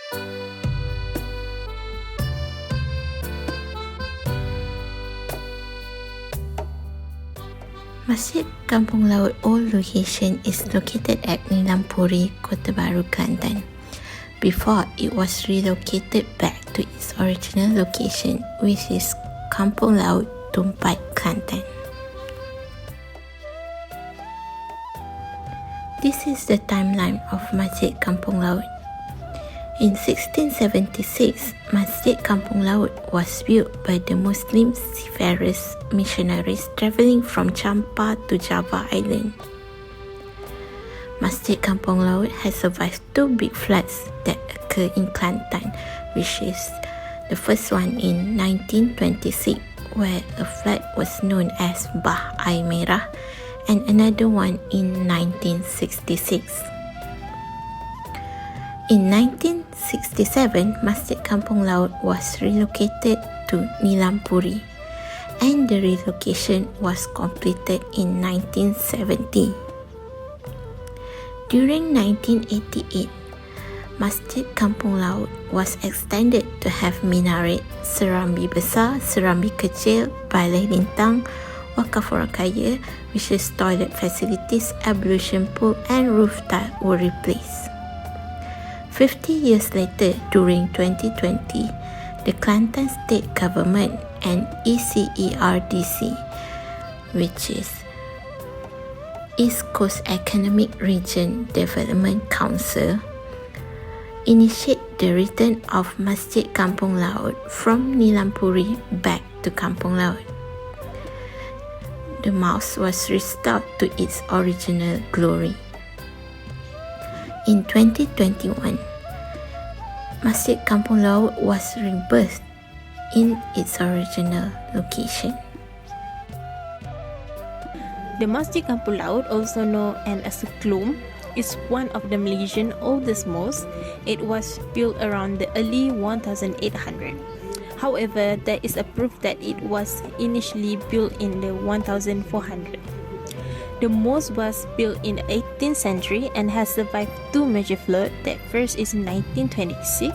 Masjid Kampung Laut old location is located at Nilampuri, Kota Baru, Kelantan. Before, it was relocated back to its original location, which is Kampung Laut, Tumpat, Kelantan. This is the timeline of Masjid Kampung Laut. In 1676, Masjid Kampung Laut was built by the Muslim seafarers missionaries travelling from Champa to Java Island. Masjid Kampung Laut has survived two big floods that occurred in Kelantan, which is the first one in 1926, where a flood was known as Bah Amirah, and another one in 1966. In 1967, Masjid Kampung Laut was relocated to Nilampuri, and the relocation was completed in 1970. During 1988, Masjid Kampung Laut was extended to have minaret, serambi besar, serambi kecil, balai lintang, Wakafurankaya, which is toilet facilities, ablution pool, and roof tile were replaced. 50 years later, during 2020, the Kelantan State Government and ECERDC, which is East Coast Economic Region Development Council, initiate the return of Masjid Kampung Laut from Nilampuri back to Kampung Laut. The mosque was restored to its original glory. In 2021, Masjid Kampung Laut was rebirthed in its original location. The Masjid Kampung Laut, also known as a Klum, is one of the Malaysian oldest mosques. It was built around the early 1800. However, there is a proof that it was initially built in the 1400. The mosque was built in the 18th century and has survived two major floods. The first is 1926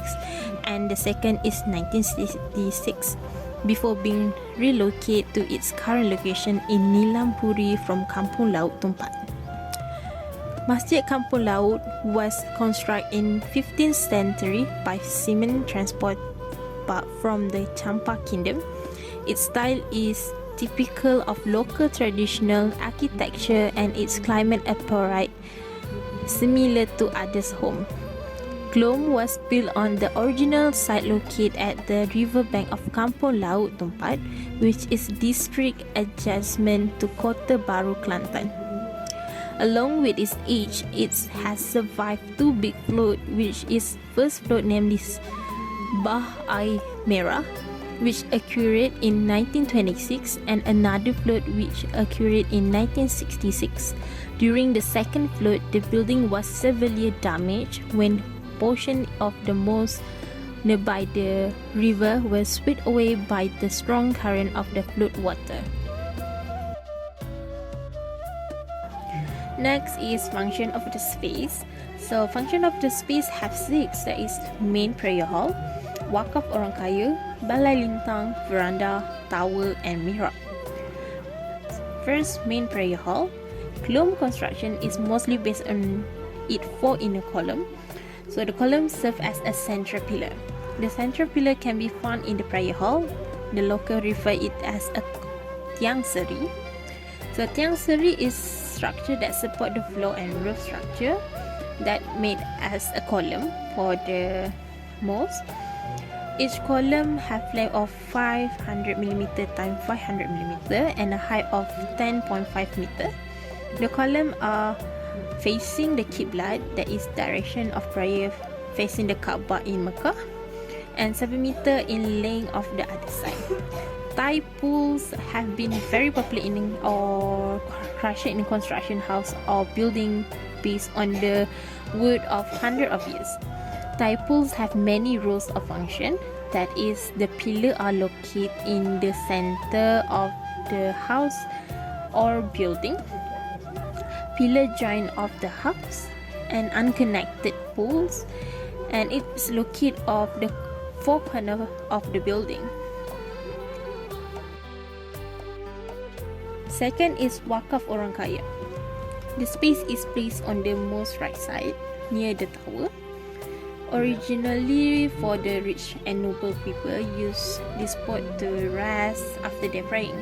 and the second is 1966, before being relocated to its current location in Nilampuri from Kampung Laut, Tumpat. Masjid Kampung Laut was constructed in 15th century by cement transport from the Champa Kingdom. Its style is typical of local traditional architecture and its climate apparate similar to others' home. Klom was built on the original site located at the riverbank of Kampung Laut, Tumpat, which is district adjacent to Kota Baru, Kelantan. Along with its age, it has survived two big floods, which is first flood namely Bah Amirah, which occurred in 1926, and another flood which occurred in 1966. During the second flood, the building was severely damaged when portion of the mosque nearby the river was swept away by the strong current of the flood water. Next is function of the space. So function of the space have six. That is main prayer hall, Wakafurankaya, balai lintang, veranda, tower, and mihrab. First, main prayer hall. Klom construction is mostly based on it four inner column. So the columns serve as a central pillar. The central pillar can be found in the prayer hall. The local refer it as a tiang seri. So tiang seri is structure that support the floor and roof structure that made as a column for the mosque. Each column have length of 500 mm times 500 mm and a height of 10.5 meter. The column are facing the Qiblat, that is direction of prayer facing the Kaabah in Mecca, and 7 meter in length of the other side. Taib pools have been very popular in or crushed in construction house or building based on the wood of hundreds of years. Taib pools have many roles of function. That is, the pillar are located in the center of the house or building. Pillar join of the house and unconnected pools, and it's located off the four corner of the building. Second is Wakafurankaya. The space is placed on the most right side, near the tower. Originally for the rich and noble people use this spot to rest after their praying.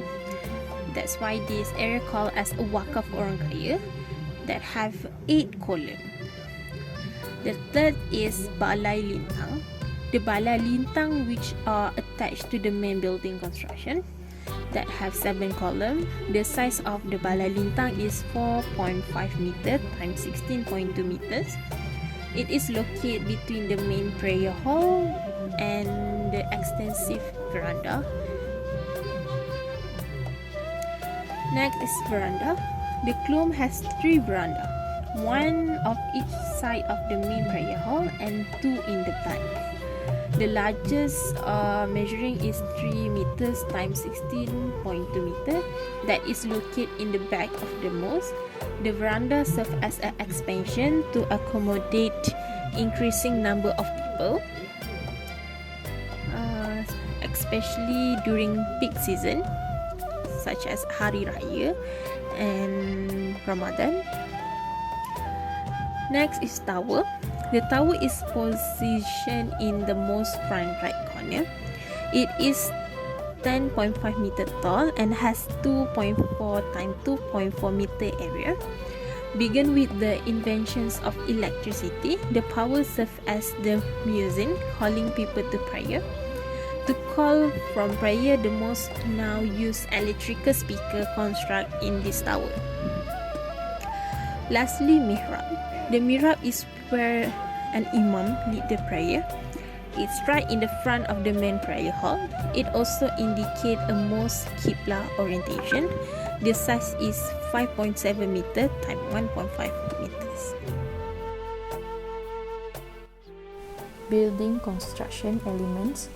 That's why this area called as a Wakafurankaya that have 8 columns. The third is Balai Lintang. The Balai Lintang which are attached to the main building construction that have 7 columns. The size of the Balai Lintang is 4.5 meter times 16.2 meters. It is located between the main prayer hall and the extensive veranda. Next is veranda. The clum has 3 veranda, 1 of each side of the main prayer hall and 2 in the back. The largest measuring is 3 meters times 16.2 meter that is located in the back of the mosque. The veranda serves as an expansion to accommodate increasing number of people, especially during peak season such as Hari Raya and Ramadan. Next is tower. The tower is positioned in the most front right corner. It is 10.5 meter tall and has 2.4 times 2.4 meter area. Begin with the inventions of electricity. The power serves as the muezzin, calling people to prayer. To call from prayer, the mosque now use electrical speaker construct in this tower. Lastly, mihrab. The mihrab is where an imam lead the prayer. It's right in the front of the main prayer hall. It also indicates a mosque qibla orientation. The size is 5.7 meter times 1.5 meters. Building construction elements.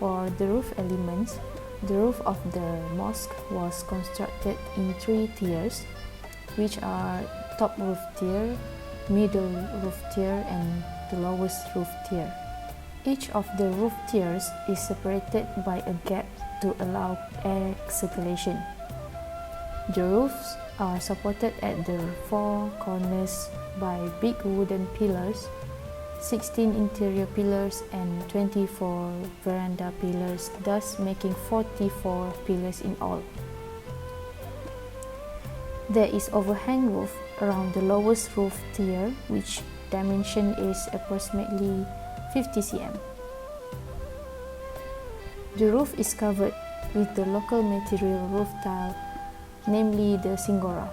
For the roof elements, the roof of the mosque was constructed in 3 tiers, which are top roof tier, middle roof tier, and the lowest roof tier. Each of the roof tiers is separated by a gap to allow air circulation. The roofs are supported at the 4 corners by big wooden pillars, 16 interior pillars and 24 veranda pillars, thus making 44 pillars in all. There is overhang roof around the lowest roof tier, which dimension is approximately 50 cm. The roof is covered with the local material roof tile, namely the singora.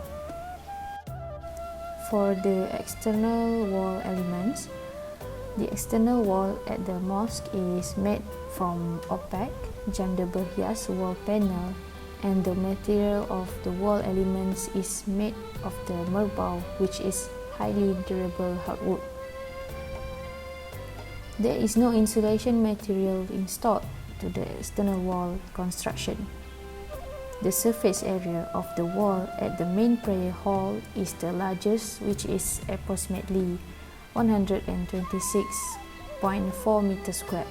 For the external wall elements, the external wall at the mosque is made from opaque janda berhias wall panel, and the material of the wall elements is made of the merbau, which is highly durable hardwood. There is no insulation material installed to the external wall construction. The surface area of the wall at the main prayer hall is the largest, which is approximately 126.4 meters square,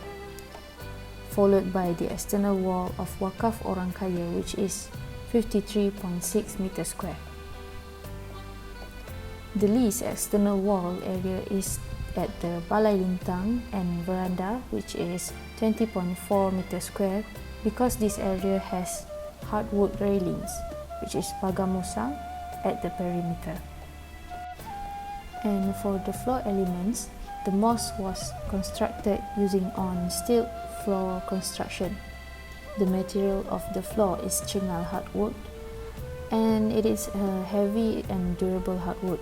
followed by the external wall of Wakafurankaya, which is 53.6 meters square. The least external wall area is at the Balai Lintang and Veranda, which is 20.4 meters square, because this area has hardwood railings, which is pagar musang, at the perimeter. And for the floor elements, the mosque was constructed using on steel floor construction. The material of the floor is chengal hardwood, and it is a heavy and durable hardwood.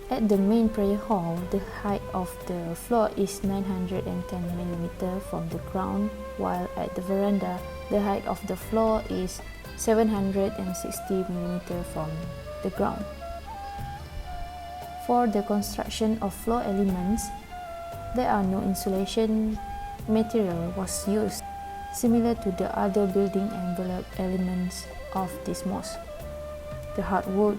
At the main prayer hall, the height of the floor is 910 mm from the ground, while at the veranda, the height of the floor is 760 mm from the ground. For the construction of floor elements, there are no insulation material was used, similar to the other building envelope elements of this mosque. The hardwood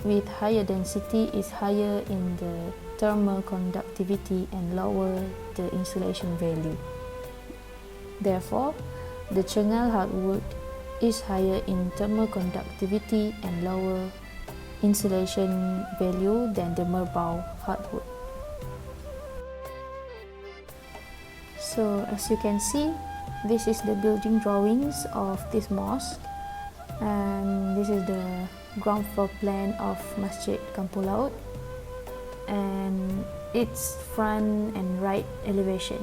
with higher density is higher in the thermal conductivity and lower the insulation value. Therefore, the Chengal hardwood is higher in thermal conductivity and lower insulation value than the Merbau hardwood. So as you can see, this is the building drawings of this mosque, and this is the ground floor plan of Masjid Kampung Laut and its front and right elevation.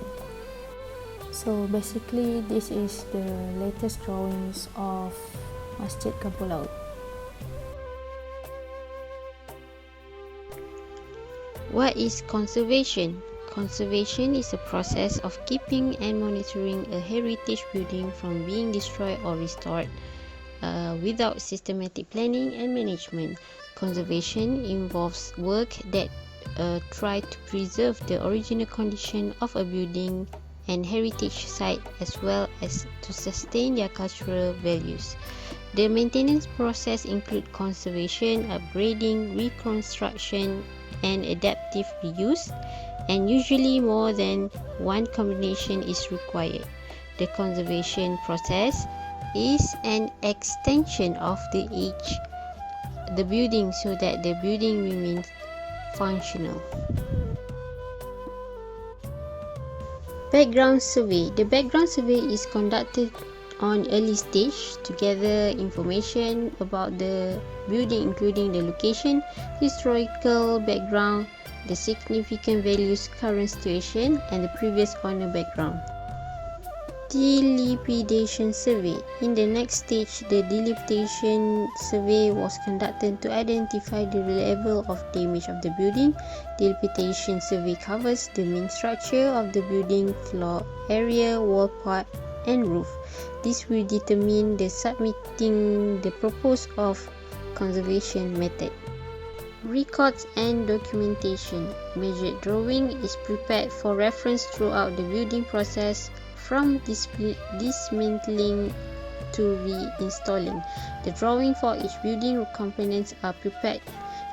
So basically this is the latest drawings of Masjid Kampung Laut. What is conservation? Conservation is a process of keeping and monitoring a heritage building from being destroyed or restored without systematic planning and management. Conservation involves work that try to preserve the original condition of a building and heritage site as well as to sustain their cultural values. The maintenance process includes conservation, upgrading, reconstruction, and adaptive reuse, and usually more than one combination is required. The conservation process is an extension of the building so that the building remains functional. Background survey. The background survey is conducted on early stage to gather information about the building, including the location, historical background, the significant values, current situation, and the previous owner background. Dilapidation survey. In the next stage, the dilapidation survey was conducted to identify the level of damage of the building. Dilapidation survey covers the main structure of the building, floor area, wall part, and roof. This will determine the submitting the proposed of conservation method. Records and documentation. Measured drawing is prepared for reference throughout the building process, from dismantling to reinstalling. The drawing for each building components are prepared.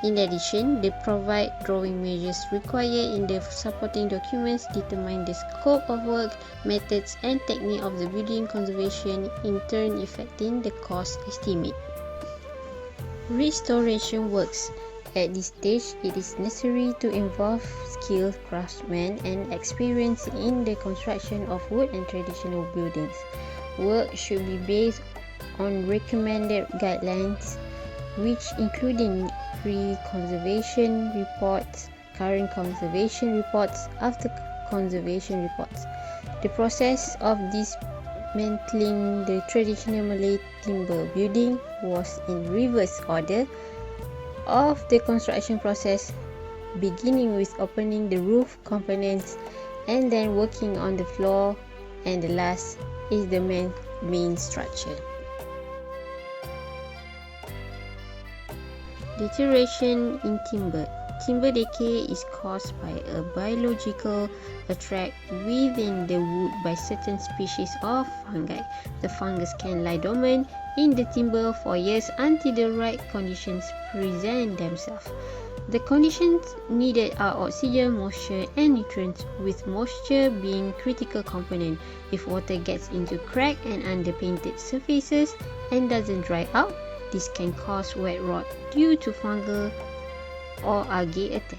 In addition, they provide drawing measures required in the supporting documents, determine the scope of work, methods, and technique of the building conservation, in turn affecting the cost estimate. Restoration works. At this stage, it is necessary to involve skilled craftsmen and experience in the construction of wood and traditional buildings. Work should be based on recommended guidelines, which including pre-conservation reports, current conservation reports, after conservation reports. The process of dismantling the traditional Malay timber building was in reverse order of the construction process, beginning with opening the roof components and then working on the floor, and the last is the main structure. Deterioration in timber. Timber decay is caused by a biological attack within the wood by certain species of fungi. The fungus can lie dormant in the timber for years until the right conditions present themselves. The conditions needed are oxygen, moisture, and nutrients, with moisture being critical component. If water gets into cracked and underpainted surfaces and doesn't dry out, this can cause wet rot due to fungal or algae attack.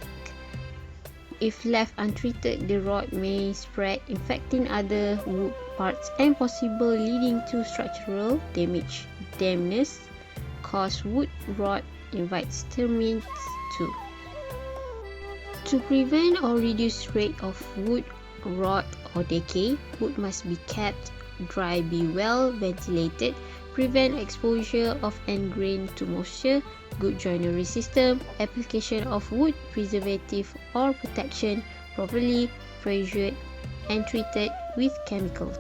If left untreated, the rot may spread, infecting other wood parts and possibly leading to structural damage. Dampness cause wood rot, invites termites too. To prevent or reduce rate of wood rot or decay, wood must be kept dry, be well ventilated, prevent exposure of end grain to moisture, good joinery system, application of wood preservative or protection, properly pressured and treated with chemical.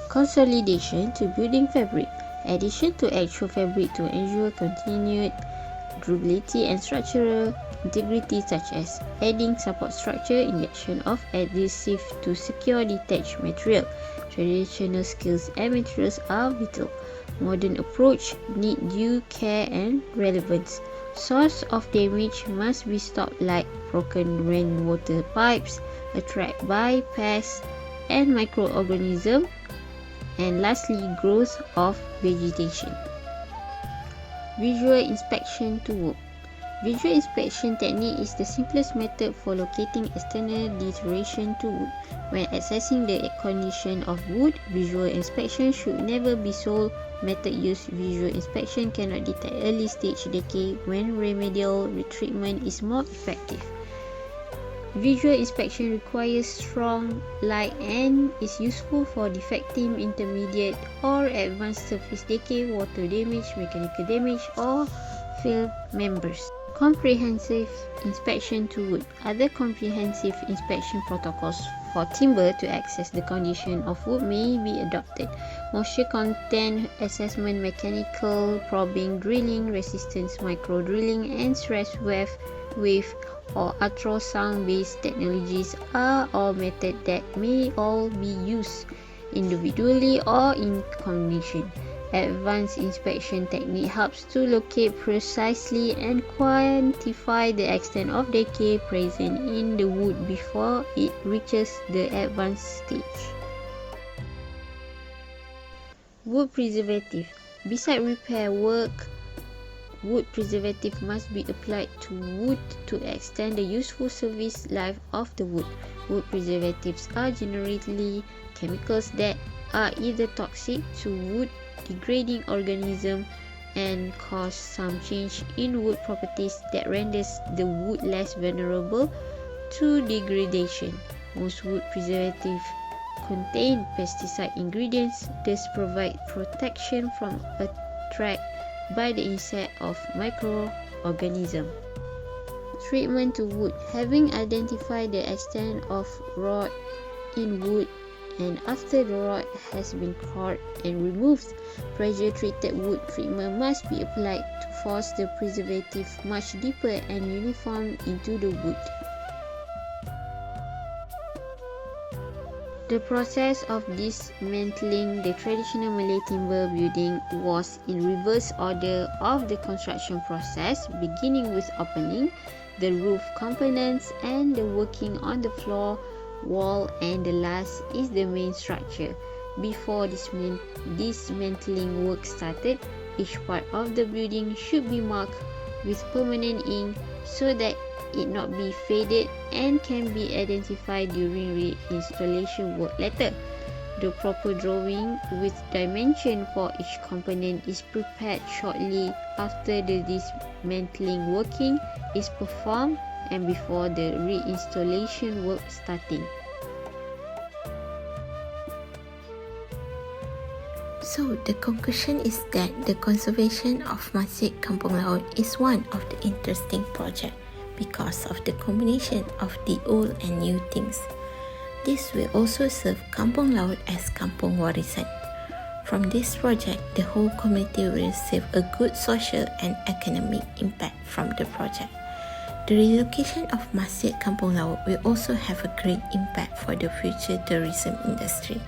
Consolidation to building fabric. Addition to actual fabric to ensure continued durability and structural integrity, such as adding support structure, injection of adhesive to secure detached material. Traditional skills and materials are vital. Modern approach need due care and relevance. Source of damage must be stopped, like broken rainwater pipes, attacked by pests and microorganisms, and lastly, growth of vegetation. Visual inspection to work. Visual inspection technique is the simplest method for locating external deterioration to wood. When assessing the condition of wood, visual inspection should never be sole method used. Visual inspection cannot detect early stage decay when remedial treatment is more effective. Visual inspection requires strong light and is useful for defective, intermediate, or advanced surface decay, water damage, mechanical damage, or failed members. Comprehensive inspection to wood. Other comprehensive inspection protocols for timber to assess the condition of wood may be adopted. Moisture content assessment, mechanical probing, drilling, resistance micro drilling, and stress wave or ultrasound based technologies are all methods that may all be used individually or in combination. Advanced inspection technique helps to locate precisely and quantify the extent of decay present in the wood before it reaches the advanced stage. Wood preservative. Besides repair work, wood preservative must be applied to wood to extend the useful service life of the wood. Wood preservatives are generally chemicals that are either toxic to wood, degrading organism, and cause some change in wood properties that renders the wood less vulnerable to degradation. Most wood preservatives contain pesticide ingredients, thus provide protection from attack by the insect of microorganism. Treatment to wood. Having identified the extent of rot in wood, and after the rot has been caught and removed, pressure-treated wood treatment must be applied to force the preservative much deeper and uniform into the wood. The process of dismantling the traditional Malay timber building was in reverse order of the construction process, beginning with opening the roof components and the working on the floor, wall, and the last is the main structure. Before dismantling work started, each part of the building should be marked with permanent ink so that it not be faded and can be identified during reinstallation work later. The proper drawing with dimension for each component is prepared shortly after the dismantling working is performed and before the reinstallation work starting. So the conclusion is that the conservation of Masjid Kampung Laut is one of the interesting projects because of the combination of the old and new things. This will also serve Kampung Laut as Kampung Warisan. From this project, the whole community will receive a good social and economic impact from the project. The relocation of Masjid Kampung Laut will also have a great impact for the future tourism industry.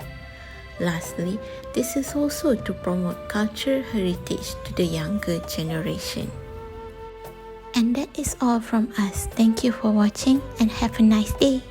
Lastly, this is also to promote cultural heritage to the younger generation. And that is all from us. Thank you for watching and have a nice day.